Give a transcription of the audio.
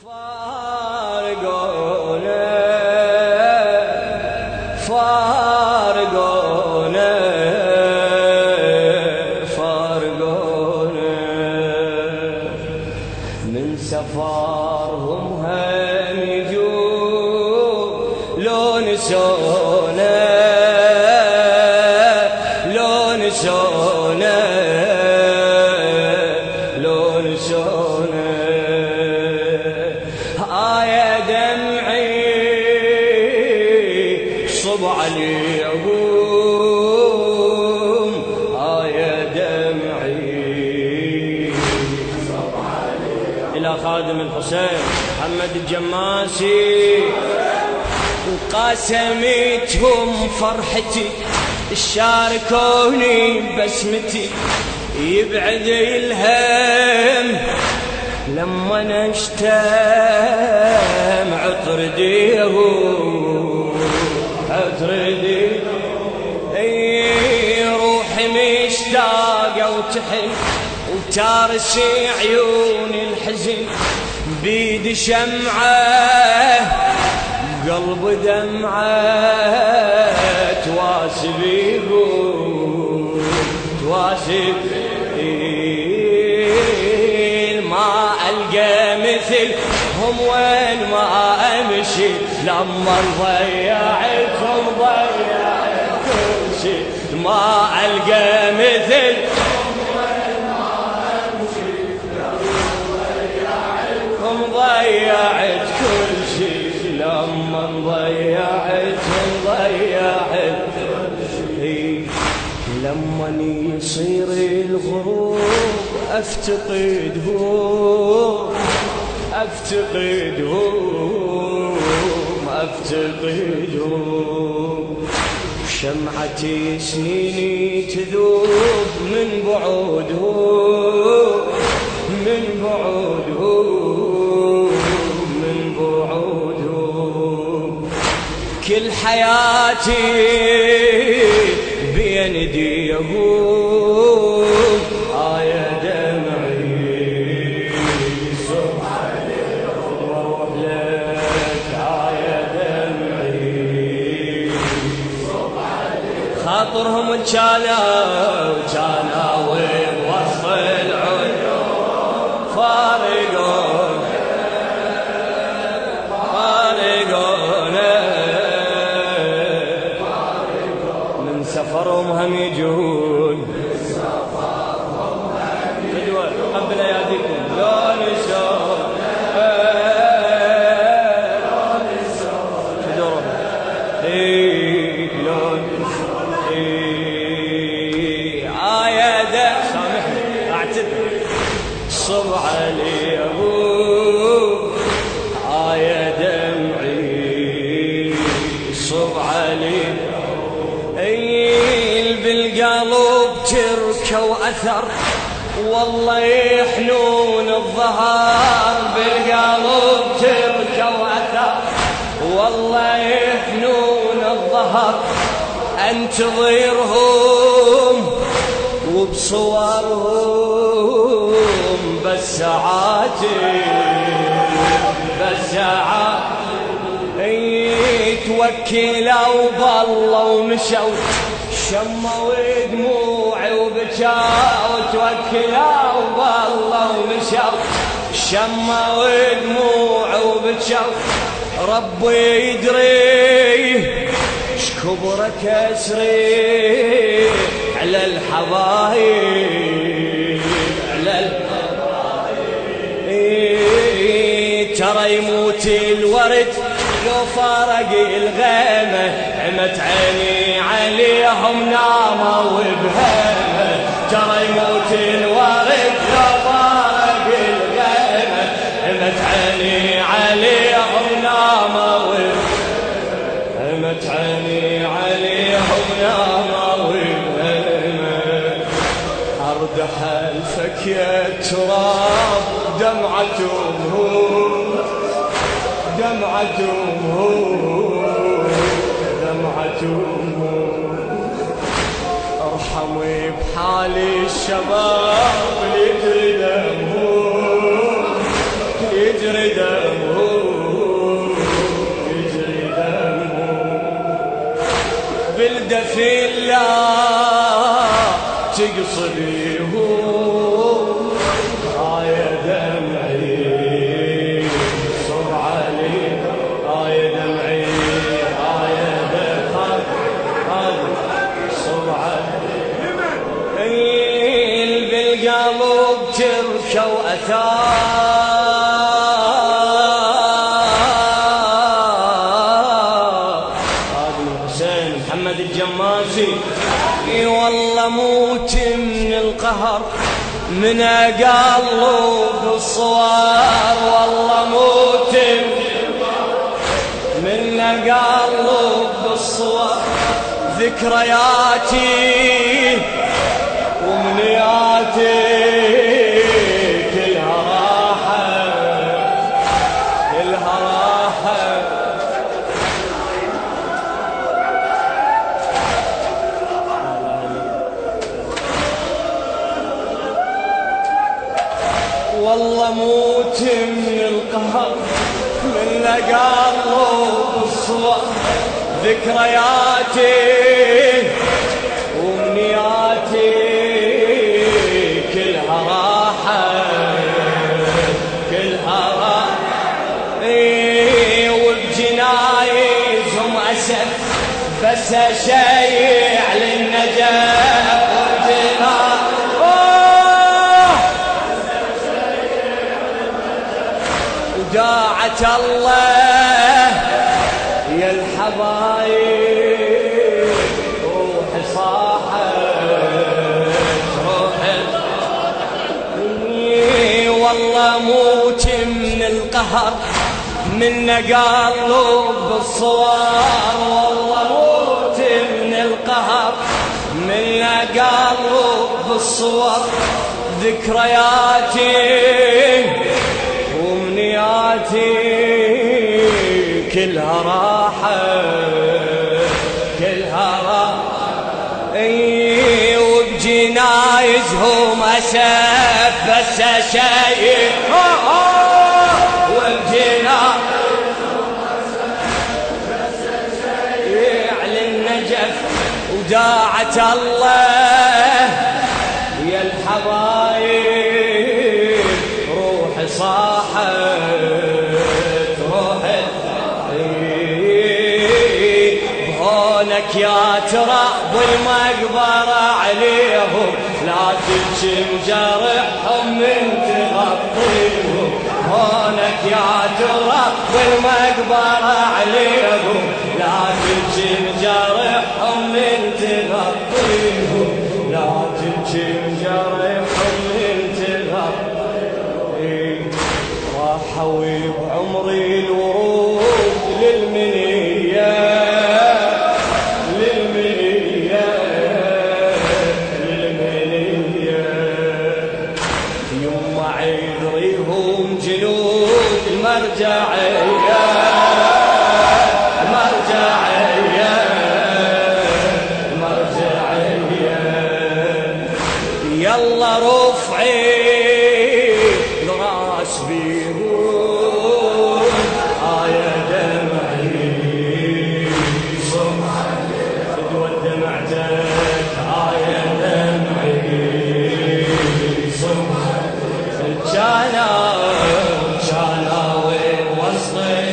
فارقونا فارقونا فارقونا من سفرهم هم يجون لو نسونا لو نسونا لو نسونا يا دمعي صب عليهم يا دمعي صب عليهم إلى خادم الحسين محمد الجماسي وقاسمتهم فرحتي شاركوني بسمتي يبعد الهم لما نشتم عطرديه عطرديه روحي مشتاقة وتحن وتارسي عيون الحزن بيد شمعة قلب دمعة تواسبيه تواسبيه ما ألقى مثلهم وين ما أمشي لما ضيعتهم ضيعت كل شي ما ألقى مثلهم وين ما أمشي لما ضيعت كل شي لما ضيعتهم ضيعت لما يصير الغروب افتقدهم افتقدهم افتقدهم شمعتي سنيني تذوب من بعودهم من بعودهم من بعودهم كل حياتي بين ايديهم يا دمعي صب عليهم واروح لك يا دمعي صب عليهم خاطرهم كانوا وبوسط العيون فارقونا من سفرهم هم يجون فدوى قبل اياديكم لو نسون فدوى لو نسون يا دا سامحني اعتذر صب عليهم يا دمعي صب عليهم بالقلب تركه واثر والله يحنون الظهر بالقلب تركه واثر والله يحنون الظهر انتظرهم وبصورهم بس ساعاتي بس ساعاتي توكلوا بالله ومشوا شموا دموعي وبكاوا توكلوا بالله ومشوا شموا دموعي وبكاوا ربي يدري شكبر كسري على الحبايب على الحبايب ترى يموت الورد لو فارق الغيمة عمت عيني عليهم ناموا وبهمة ترى يموت الورد لو فارق الغيمة عمت عيني عليهم ناموا وبهمة عمت عيني عليهم ناموا وبهمة أردح الفك يا التراب دمعتهم ارحمي بحالي الشباب يجري دمهم يجري دمه يجري دمه بالدفن لا تقصريه يا دمعي صب علي يا دمعي يا دمعي صب علي بالقلب ترشى وأثار هذا الحسين محمد الجماسي والله موت من القهر من قلب الصوار والله موت من قلب الصوار ذكرياتي ومنياتي كلها راحت كلها راحت والله موت من القهر من قلب الصور ذكرياتي ومنياتي كلها راحت كلها راحت وبجنايزهم أسف بس شيع للنجاة وداعة الله يا الحبايب روحي صاحت روحي والله موت من القهر من قلب الصوار والله موت من القهر من قلب الصور ذكرياتي ومنياتي كلها راحت كلها راحت وبجنايزهم أسف بس شيء وبجنايزهم أسف بس شيء على النجف وداعة الله يا الحبايب روحي صاحت روحي بهونك يا تراب المقبرة عليهم لا تبكي مجرحهم من تغطيهم هونك يا تراب المقبرة عليهم لا تبكي مجرحهم من تغطيهم لا تبكي مجرحهم من تغطيهم راحوا بعمري الورود للمنية للمنية للمنية يوم عيدريهم جنود المرجعية المرجعية المرجعية يلا رفعي الراس بيهم يا دمعي فدوى دمعتك يا دمعي كان وين وصلي